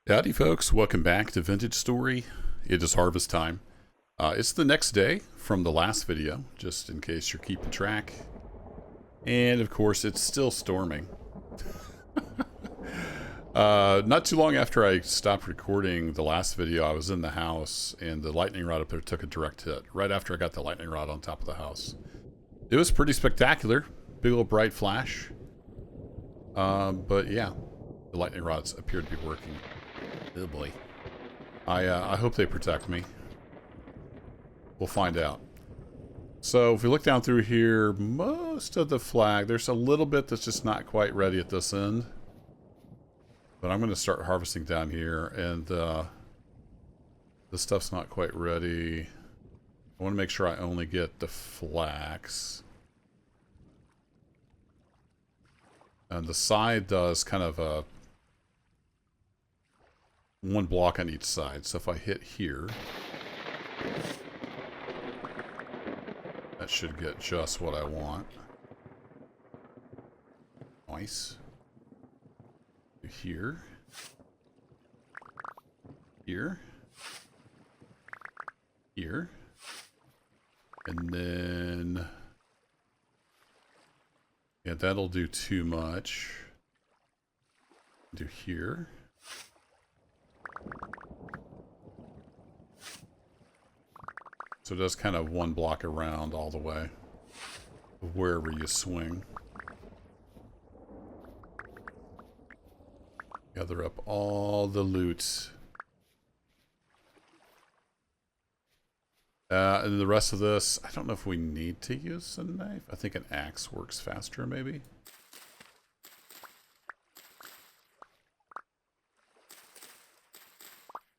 Howdy folks, welcome back to Vintage Story. It is harvest time. It's the next day from the last video, just in case you're keeping track. And of course it's still storming. Not too long after I stopped recording the last video, I was in the house and the lightning rod up there took a direct hit. Right after I got the lightning rod on top of the house. It was pretty spectacular. Big old bright flash. But yeah, the lightning rods appear to be working. Oh boy. I hope they protect me. We'll find out. So if we look down through here, most of the flag, there's a little bit that's just not quite ready at this end. But I'm going to start harvesting down here, and this stuff's not quite ready. I want to make sure I only get the flax. And the side does kind of a one block on each side. So if I hit here, that should get just what I want. Nice. Here. Here. Here. And then... yeah, that'll do too much. Do here. So it does kind of one block around all the way, wherever you swing. Gather up all the loot. And the rest of this, I don't know if we need to use a knife. I think an axe works faster, maybe.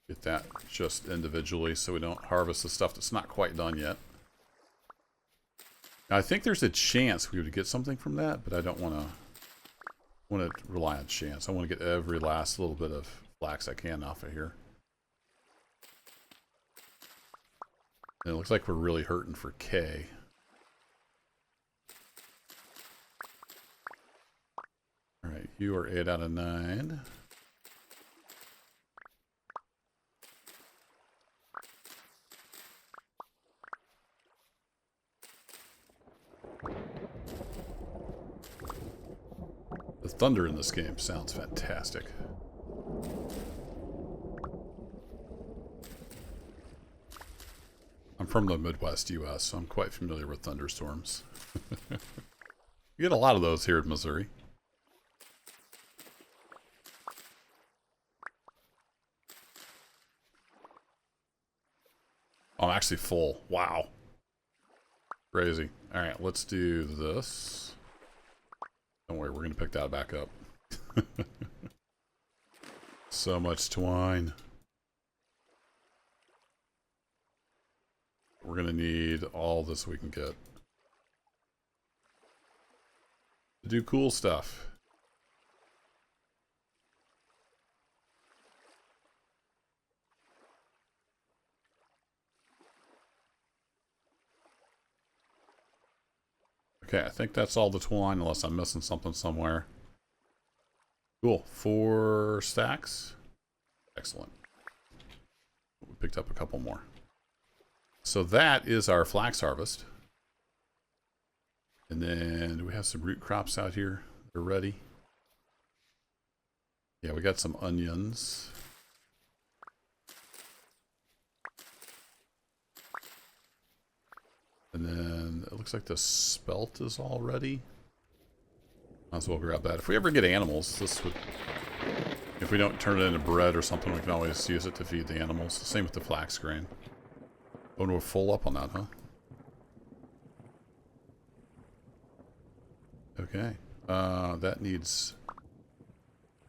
Get that just individually so we don't harvest the stuff that's not quite done yet. Now, I think there's a chance we would get something from that, but I don't want to rely on chance. I want to get every last little bit of flax I can off of here. And it looks like we're really hurting for K. Alright, you are 8 out of 9. The thunder in this game sounds fantastic. I'm from the Midwest US, so I'm quite familiar with thunderstorms. You get a lot of those here in Missouri. I'm actually full. Wow. Crazy. Alright, let's do this. Don't worry, we're going to pick that back up. So much twine. We're going to need all this we can get to do cool stuff. Okay, I think that's all the twine, unless I'm missing something somewhere. Cool. 4 stacks. Excellent. We picked up a couple more. So that is our flax harvest. And then we have some root crops out here. They're ready. Yeah, we got some onions. And then it looks like the spelt is all ready. Might as well grab that. If we ever get animals, this would... if we don't turn it into bread or something, we can always use it to feed the animals. Same with the flax grain. Oh, and we're full up on that, huh? Okay. That needs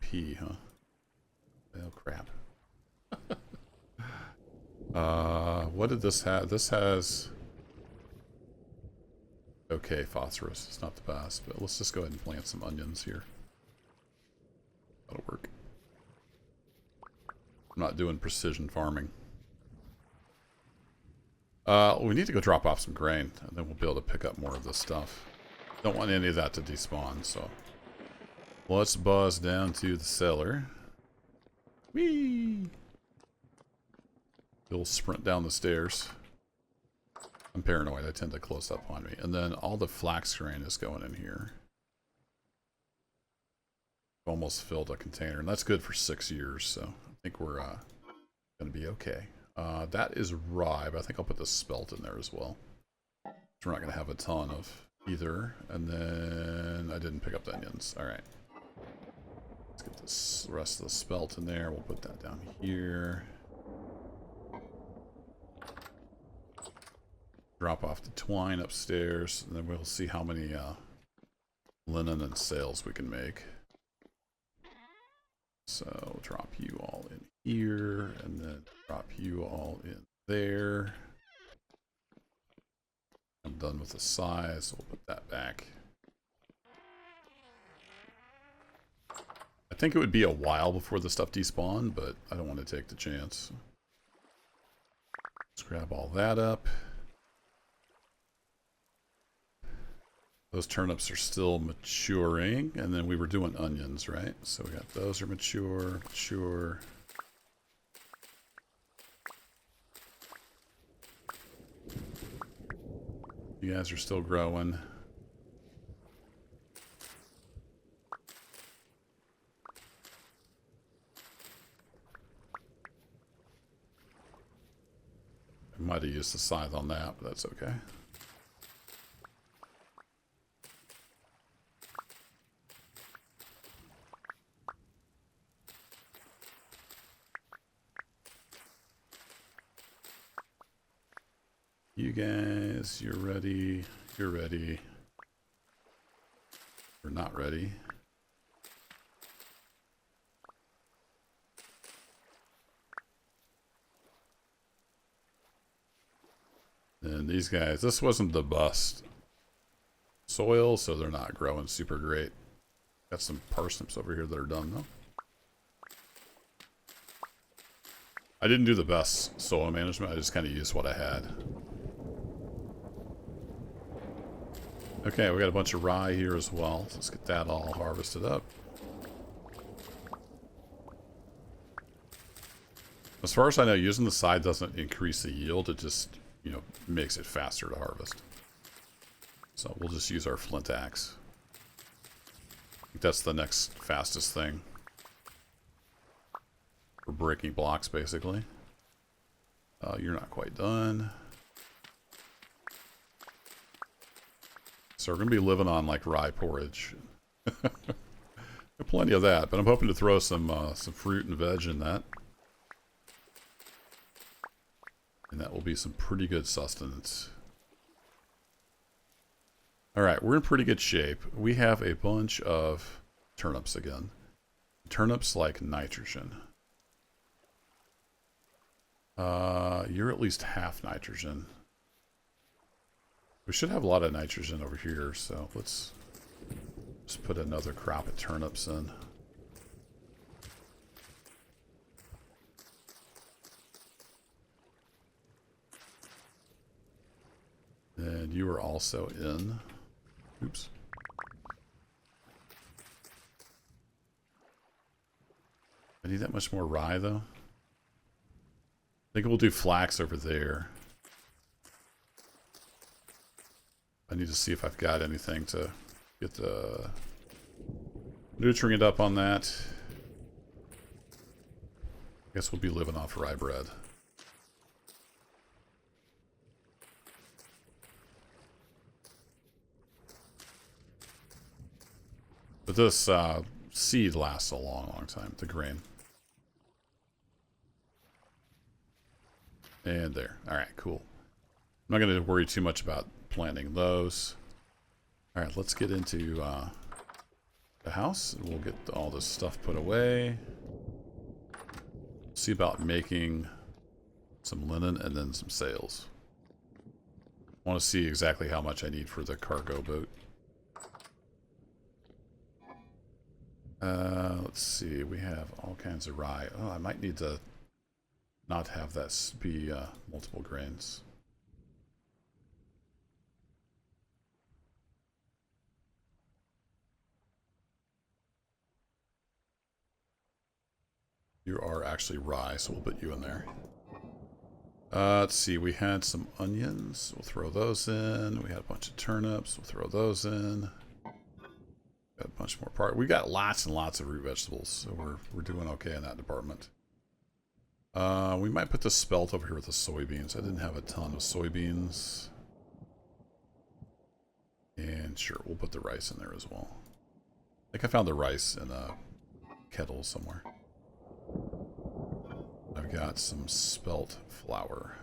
pee, huh? Oh, crap. What did this have? This has... okay, phosphorus. It's not the best, but let's just go ahead and plant some onions here. That'll work. I'm not doing precision farming. We need to go drop off some grain, and then we'll be able to pick up more of this stuff. Don't want any of that to despawn, so... let's buzz down to the cellar. Whee! He'll sprint down the stairs. I'm paranoid. I tend to close up on me. And then all the flax grain is going in here. Almost filled a container. And that's good for 6 years. So I think we're going to be okay. That is rye, but I think I'll put the spelt in there as well. We're not going to have a ton of either. And then I didn't pick up the onions. All right. Let's get this rest of the spelt in there. We'll put that down here. Drop off the twine upstairs, and then we'll see how many linen and sails we can make. So drop you all in here, and then drop you all in there. I'm done with the size, so we'll put that back. I think it would be a while before the stuff despawned, but I don't want to take the chance. Let's grab all that up. Those turnips are still maturing, and then we were doing onions, right? So we got those are mature. You guys are still growing. I might have used the scythe on that, but that's okay. You guys, you're ready. You're ready. We're not ready. And these guys, this wasn't the best soil, so they're not growing super great. Got some parsnips over here that are done though. I didn't do the best soil management, I just kind of used what I had. Okay, we got a bunch of rye here as well. So let's get that all harvested up. As far as I know, using the scythe doesn't increase the yield. It just, you know, makes it faster to harvest. So we'll just use our flint axe. I think that's the next fastest thing. For breaking blocks, basically. You're not quite done. So we're going to be living on like rye porridge. Plenty of that, but I'm hoping to throw some fruit and veg in that. And that will be some pretty good sustenance. Alright, we're in pretty good shape. We have a bunch of turnips again. Turnips like nitrogen. You're at least half nitrogen. We should have a lot of nitrogen over here, so let's just put another crop of turnips in. And you are also in. Oops. I need that much more rye, though. I think we'll do flax over there. I need to see if I've got anything to get the nutrient up on that. I guess we'll be living off rye bread. But this seed lasts a long, long time, the grain. And there. Alright, cool. I'm not going to worry too much about planting those. Alright, let's get into the house. We'll get all this stuff put away. See about making some linen and then some sails. I want to see exactly how much I need for the cargo boat. Let's see. We have all kinds of rye. Oh, I might need to not have that be multiple grains. You are actually rye, so we'll put you in there. Let's see, we had some onions. We'll throw those in. We had a bunch of turnips. We'll throw those in. Got a bunch more part. We got lots and lots of root vegetables, so we're doing okay in that department. We might put the spelt over here with the soybeans. I didn't have a ton of soybeans. And sure, we'll put the rice in there as well. I think I found the rice in a kettle somewhere. I've got some spelt flour.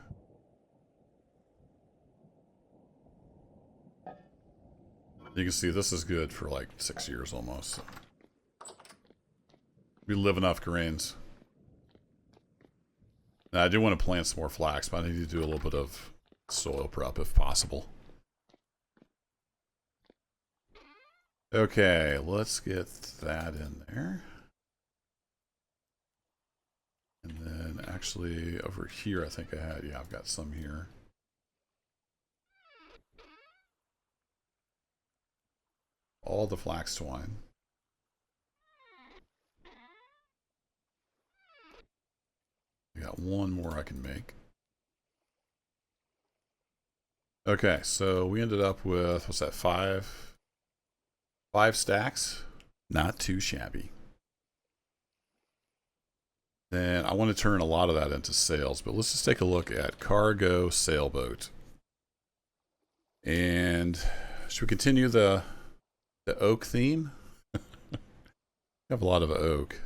You can see this is good for like 6 years almost. We live off grains. Now, I do want to plant some more flax, but I need to do a little bit of soil prep if possible. Okay, let's get that in there. And then actually over here, I think I had, yeah, I've got some here. All the flax twine. I got one more I can make. Okay, so we ended up with, what's that, five stacks? Not too shabby. Then I want to turn a lot of that into sails, but let's just take a look at cargo sailboat. And should we continue the oak theme? I have a lot of oak.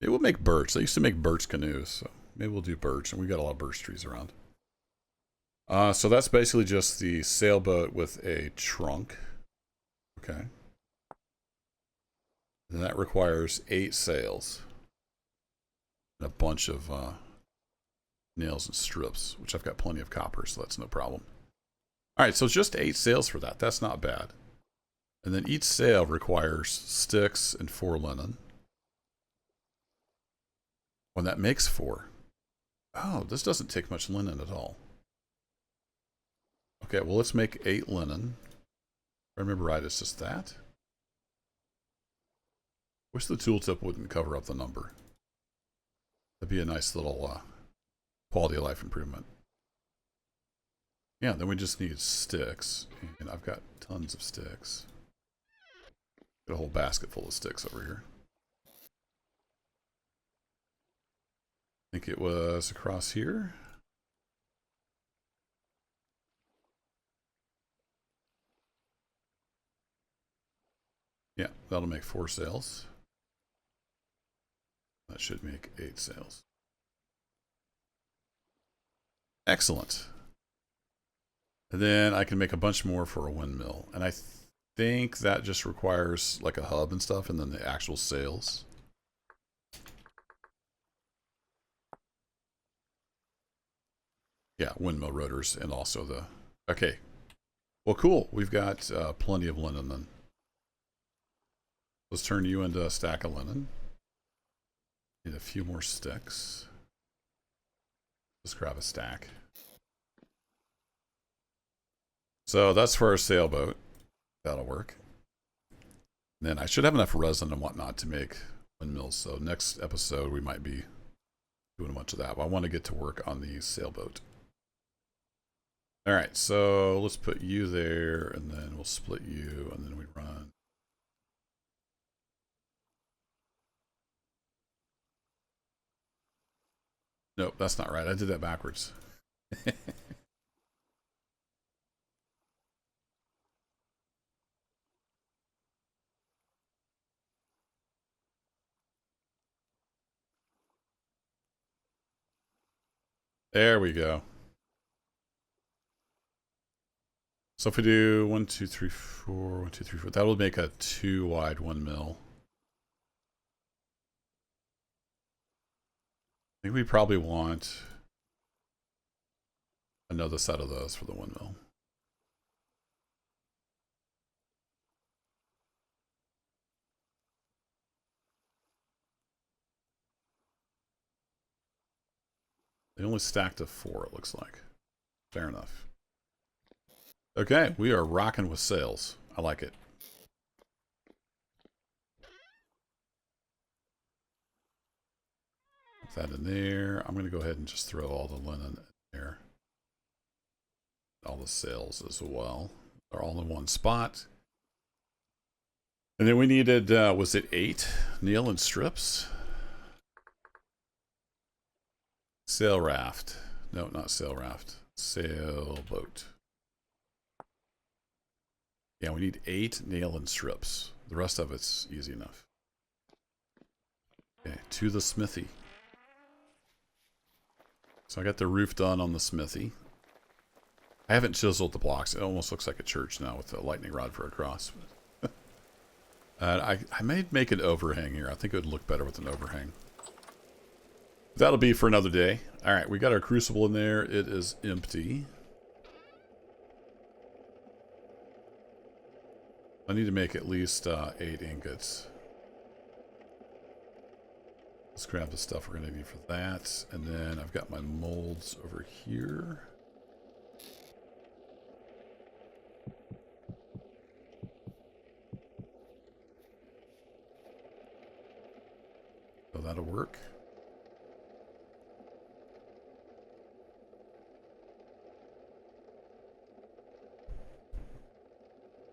It will make birch. They used to make birch canoes, so maybe we'll do birch, and we got a lot of birch trees around. So that's basically just the sailboat with a trunk. Okay. And that requires 8 sails. And a bunch of nails and strips, which I've got plenty of copper, so that's no problem. Alright, so it's just 8 sails for that. That's not bad. And then each sail requires sticks and 4 linen. Well, that makes 4. Oh, this doesn't take much linen at all. Okay, well, let's make 8 linen. If I remember right, it's just that. Wish the tooltip wouldn't cover up the number. That'd be a nice little quality of life improvement. Yeah, then we just need sticks. And I've got tons of sticks. Got a whole basket full of sticks over here. I think it was across here. Yeah, that'll make 4 sails. That should make 8 sails. Excellent. And then I can make a bunch more for a windmill. And I think that just requires like a hub and stuff, and then the actual sails. Yeah, windmill rotors, and also the... Okay. Well, cool. We've got plenty of linen then. Let's turn you into a stack of linen. Need a few more sticks. Let's grab a stack. So that's for our sailboat. That'll work. And then I should have enough resin and whatnot to make windmills. So next episode we might be doing a bunch of that. But I want to get to work on the sailboat. Alright, so let's put you there, and then we'll split you, and then we run. Nope, that's not right. I did that backwards. There we go. So if we do 1, 2, 3, 4, 1, 2, 3, 4, that will make a 2 wide windmill. I think we probably want another set of those for the windmill. They only stacked to 4, it looks like. Fair enough. Okay, we are rocking with sails. I like it. That in there. I'm going to go ahead and just throw all the linen in there. All the sails as well. They're all in one spot. And then we needed, was it 8 nail and strips? Sail raft. No, not sail raft. Sailboat. Yeah, we need 8 nail and strips. The rest of it's easy enough. Okay, to the smithy. So I got the roof done on the smithy. I haven't chiseled the blocks. It almost looks like a church now with the lightning rod for a cross. I may make an overhang here. I think it would look better with an overhang. That'll be for another day. Alright, we got our crucible in there. It is empty. I need to make at least 8 ingots. Let's grab the stuff we're going to need for that. And then I've got my molds over here. So that'll work.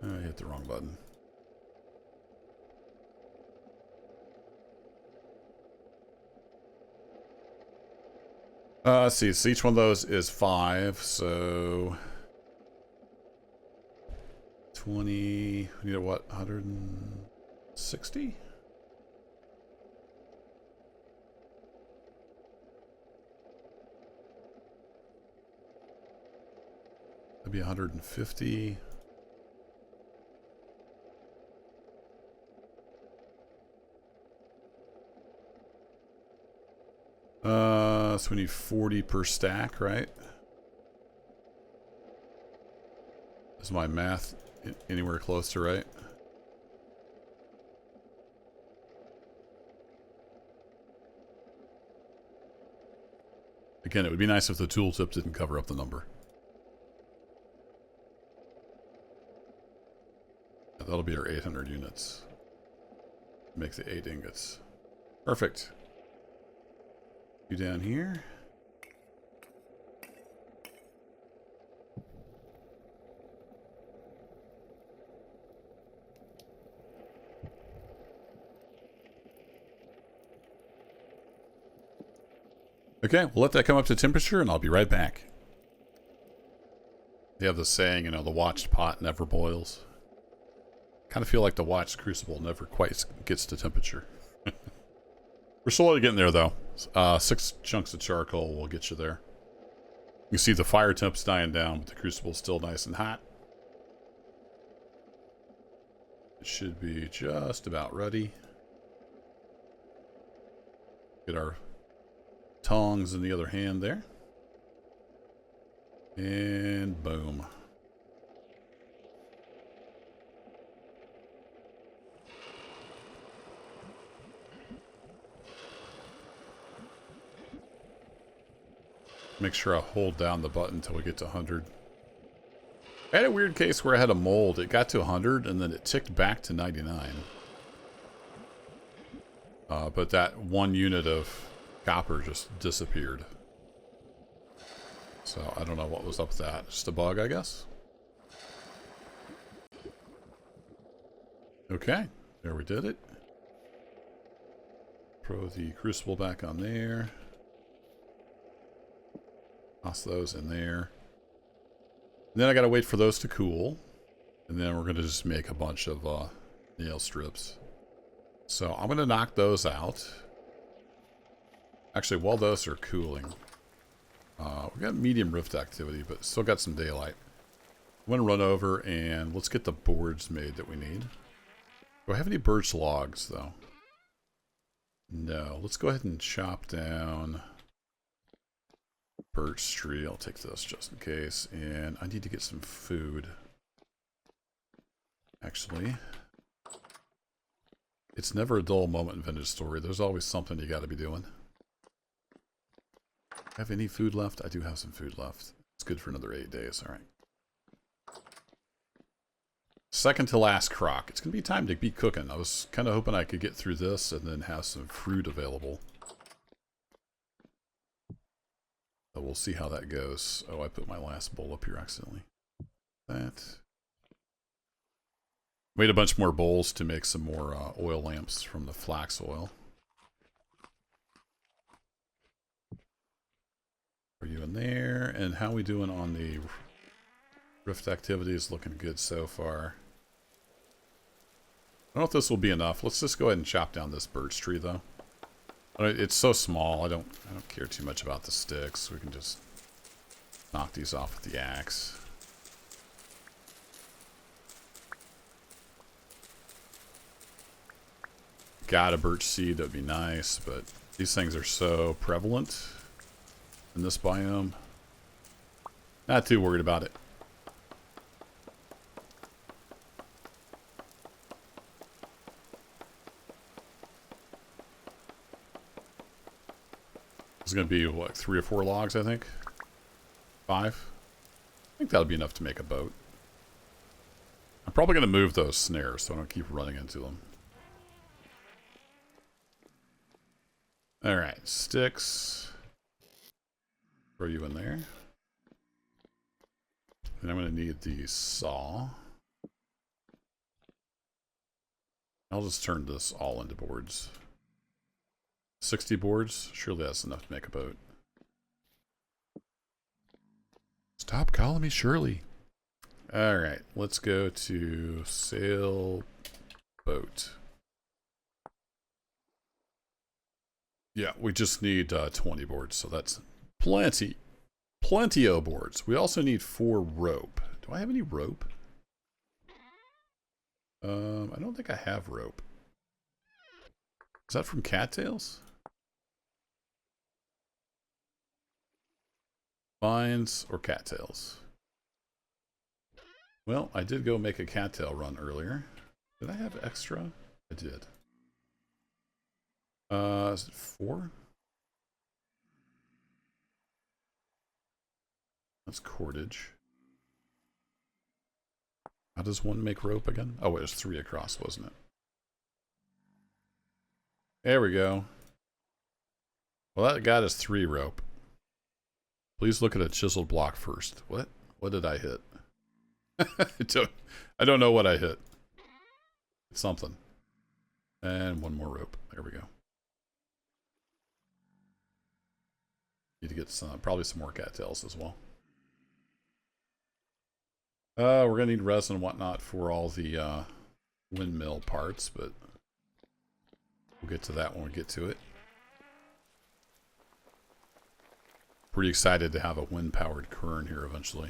I hit the wrong button. Let's see. So each one of those is 5. So 20. We need a what? 160? That'd be 150. So we need 40 per stack, right? Is my math anywhere close to right? Again, it would be nice if the tooltip didn't cover up the number. That'll be our 800 units. Make the 8 ingots. Perfect. You down here. Okay, we'll let that come up to temperature and I'll be right back. They have the saying, you know, the watched pot never boils. Kind of feel like the watched crucible never quite gets to temperature. We're slowly getting there, though. 6 chunks of charcoal will get you there. You can see the fire temp's dying down, but the crucible's still nice and hot. It should be just about ready. Get our tongs in the other hand there. And boom. Make sure I hold down the button until we get to 100. I had a weird case where I had a mold. It got to 100 and then it ticked back to 99. But that 1 unit of copper just disappeared. So I don't know what was up with that. Just a bug, I guess. Okay, there we did it. Throw the crucible back on there. Toss those in there. And then I gotta wait for those to cool. And then we're gonna just make a bunch of nail strips. So I'm gonna knock those out. Actually, while those are cooling, we got medium rift activity, but still got some daylight. I'm gonna run over and let's get the boards made that we need. Do I have any birch logs though? No. Let's go ahead and chop down birch tree. I'll take this just in case. And I need to get some food. Actually, it's never a dull moment in Vintage Story. There's always something you got to be doing. Have any food left? I do have some food left. It's good for another 8 days. All right. Second to last crock. It's going to be time to be cooking. I was kind of hoping I could get through this and then have some fruit available. So we'll see how that goes. Oh, I put my last bowl up here accidentally. That. Made a bunch more bowls to make some more oil lamps from the flax oil. Are you in there? And how we doing on the rift activities? Looking good so far. I don't know if this will be enough. Let's just go ahead and chop down this birch tree, though. It's so small. I don't care too much about the sticks. We can just knock these off with the axe. Got a birch seed, that'd be nice, but these things are so prevalent in this biome. Not too worried about it. It's going to be, what, 3 or 4 logs, I think? 5? I think that'll be enough to make a boat. I'm probably going to move those snares so I don't keep running into them. Alright, sticks. Throw you in there. And I'm going to need the saw. I'll just turn this all into boards. 60 boards? Surely that's enough to make a boat. Stop calling me Shirley. Alright, let's go to sail boat. Yeah, we just need 20 boards, so that's plenty. Plenty of boards. We also need 4 rope. Do I have any rope? I don't think I have rope. Is that from cattails? Vines or cattails? Well, I did go make a cattail run earlier. Did I have extra? I did. Is it 4? That's cordage. How does one make rope again? Oh, it was 3 across, wasn't it? There we go. Well, that got us 3 rope. Please look at a chiseled block first. What? What did I hit? I don't know what I hit. It's something. And 1 more rope. There we go. Need to get some, probably some more cattails as well. We're gonna need resin and whatnot for all the windmill parts, but we'll get to that when we get to it. Pretty excited to have a wind-powered kern here eventually.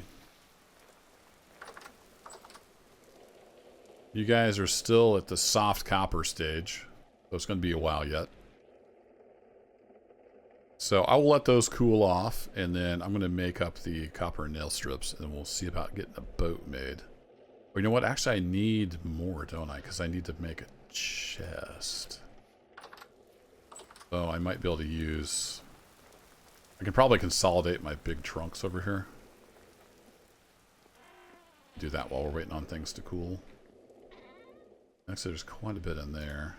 You guys are still at the soft copper stage, so it's going to be a while yet. So I will let those cool off, and then I'm going to make up the copper nail strips, and we'll see about getting a boat made. Or you know what? Actually, I need more, don't I? Because I need to make a chest. So I might be able to use... I can probably consolidate my big trunks over here. Do that while we're waiting on things to cool. Actually, there's quite a bit in there.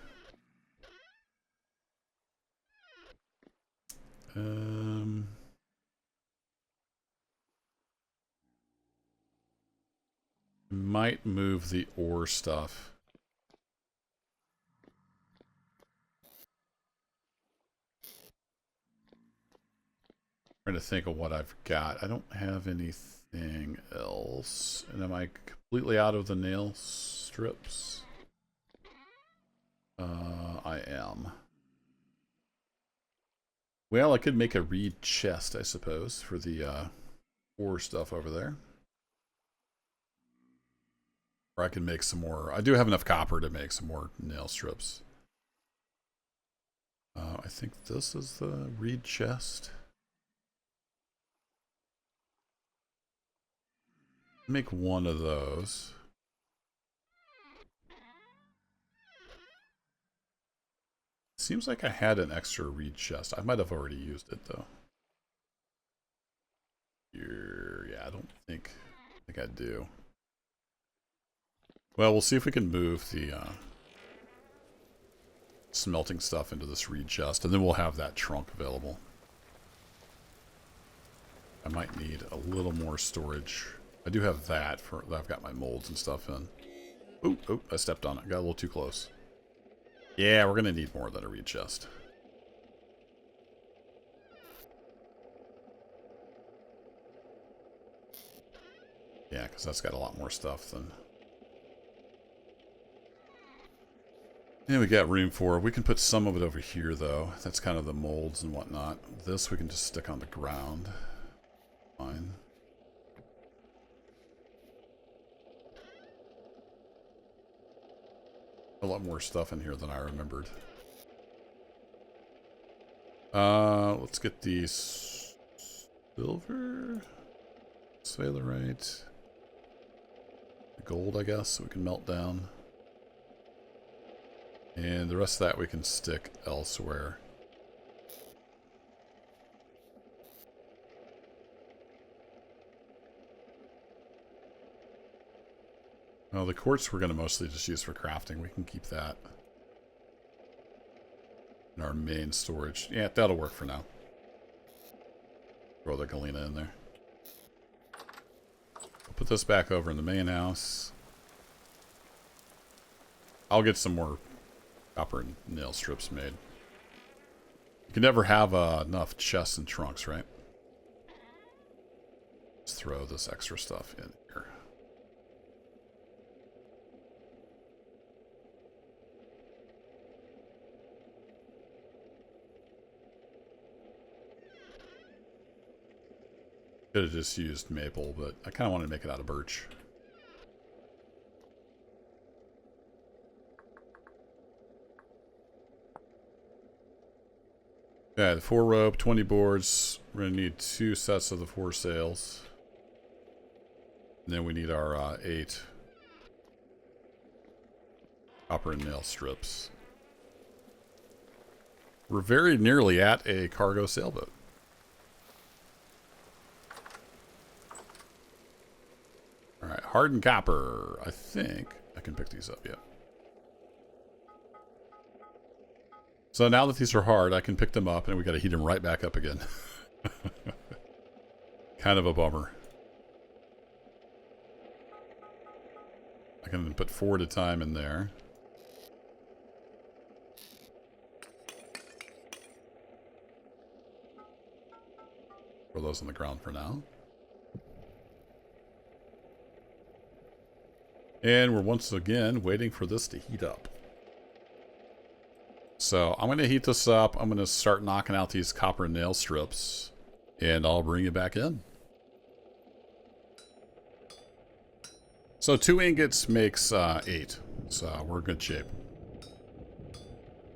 Might move the ore stuff. Trying to think of what I've got. I don't have anything else. And am I completely out of the nail strips? I am. Well, I could make a reed chest, I suppose, for the ore stuff over there. Or I can make some more. I do have enough copper to make some more nail strips. I think this is the reed chest. Make one of those. Seems like I had an extra reed chest. I might have already used it though. Here, yeah, I don't think I do. Well, we'll see if we can move the smelting stuff into this reed chest, and then we'll have that trunk available. I might need a little more storage. I do have that for I've got my molds and stuff in. Oh, I stepped on it. Got a little too close. Yeah, we're gonna need more than a reed chest. Yeah, because that's got a lot more stuff than... And we got room for... We can put some of it over here, though. That's kind of the molds and whatnot. This we can just stick on the ground. Fine. A lot more stuff in here than I remembered. Let's get these... Silver... Sphalerite... Gold, I guess, so we can melt down. And the rest of that we can stick elsewhere. Well, the quartz we're going to mostly just use for crafting. We can keep that in our main storage. Yeah, that'll work for now. Throw the galena in there. I'll put this back over in the main house. I'll get some more copper and nail strips made. You can never have enough chests and trunks, right? Let's throw this extra stuff in here. Could have just used maple, but I kind of wanted to make it out of birch. Okay, the 4 rope, 20 boards. We're going to need 2 sets of the 4 sails. And then we need our 8 copper and nail strips. We're very nearly at a cargo sailboat. Alright, hardened copper. I think I can pick these up, yeah. So now that these are hard, I can pick them up and we gotta heat them right back up again. Kind of a bummer. I can put 4 at a time in there. Throw those on the ground for now. And we're once again waiting for this to heat up. So I'm going to heat this up. I'm going to start knocking out these copper nail strips. And I'll bring it back in. So 2 ingots makes 8. So we're in good shape.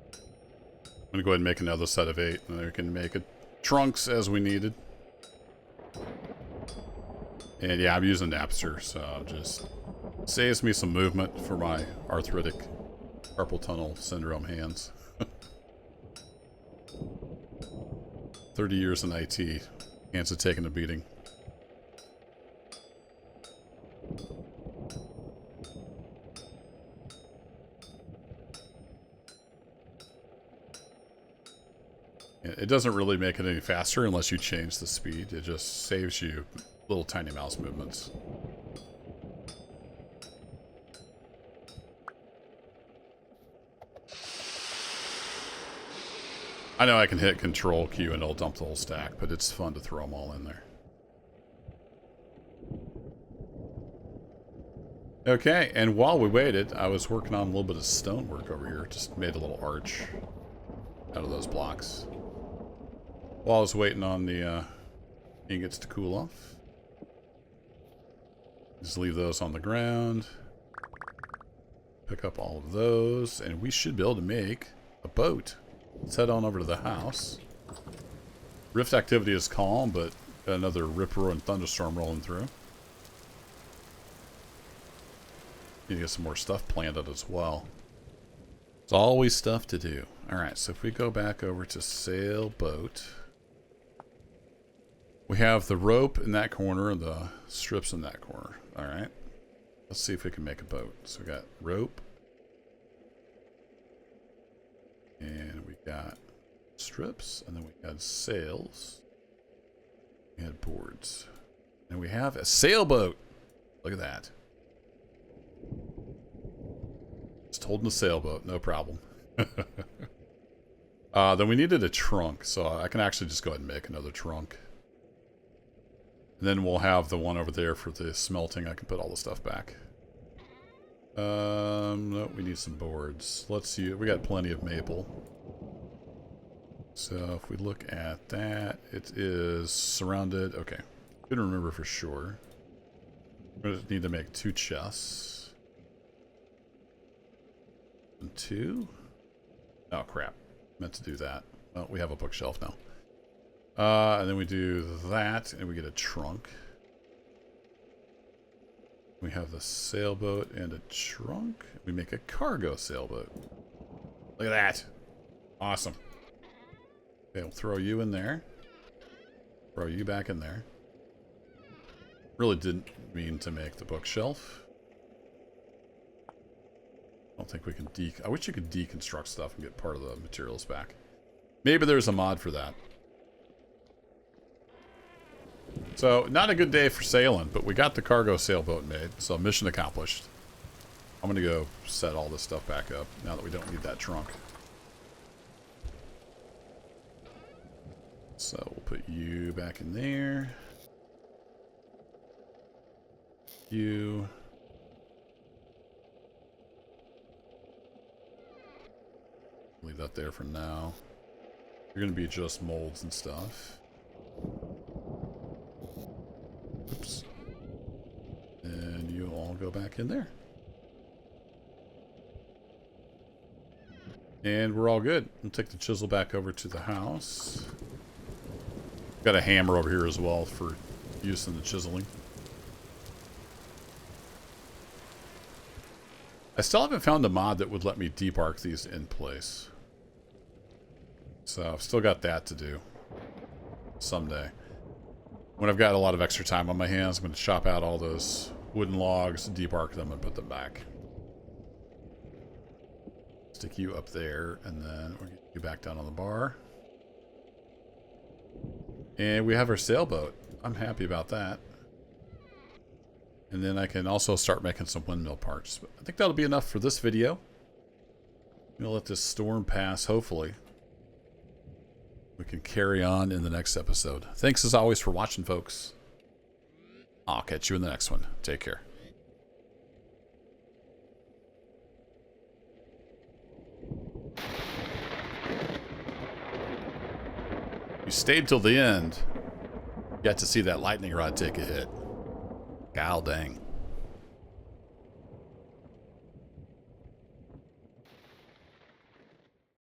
I'm going to go ahead and make another set of 8. And then we can make it trunks as we needed. And yeah, I'm using Napster. So just saves me some movement for my arthritic carpal tunnel syndrome hands. 30 years in IT. Hands have taken a beating. It doesn't really make it any faster unless you change the speed. It just saves you little tiny mouse movements. I know I can hit Control Q and it'll dump the whole stack, but it's fun to throw them all in there. Okay, and while we waited, I was working on a little bit of stonework over here. Just made a little arch out of those blocks. While I was waiting on the ingots to cool off. Just leave those on the ground. Pick up all of those, and we should be able to make a boat. Let's head on over to the house. Rift activity is calm, but got another rip roaring thunderstorm rolling through. Need to get some more stuff planted as well. There's always stuff to do. Alright, so if we go back over to sailboat, we have the rope in that corner and the strips in that corner. Alright, let's see if we can make a boat. So we got rope. And we got strips, and then we got sails. We had boards. And we have a sailboat. Look at that. Just holding a sailboat, no problem. Then we needed a trunk, so I can actually just go ahead and make another trunk. And then we'll have the one over there for the smelting. I can put all the stuff back. No, we need some boards. Let's see. We got plenty of maple. So if we look at that, it is surrounded. Okay. Couldn't remember for sure. We're going to need to make 2 chests. And 2. Oh, crap. Meant to do that. Well, we have a bookshelf now. And then we do that, and we get a trunk. We have the sailboat and a trunk. We make a cargo sailboat. Look at that. Awesome. Okay, we'll throw you in there. Throw you back in there. Really didn't mean to make the bookshelf. I don't think we can I wish you could deconstruct stuff and get part of the materials back. Maybe there's a mod for that. So, not a good day for sailing, but we got the cargo sailboat made, so mission accomplished. I'm going to go set all this stuff back up now that we don't need that trunk. So, we'll put you back in there. You. Leave that there for now. You're going to be just molds and stuff. Oops. And you all go back in there. And we're all good. We'll take the chisel back over to the house. Got a hammer over here as well for use in the chiseling. I still haven't found a mod that would let me deep arc these in place. So I've still got that to do someday. When I've got a lot of extra time on my hands, I'm going to chop out all those wooden logs, deep arc them, and put them back. Stick you up there, and then we'll get you back down on the bar. And we have our sailboat. I'm happy about that. And then I can also start making some windmill parts. But I think that'll be enough for this video. We'll let this storm pass, hopefully. We can carry on in the next episode. Thanks as always for watching, folks. I'll catch you in the next one. Take care. You stayed till the end. You got to see that lightning rod take a hit. God dang.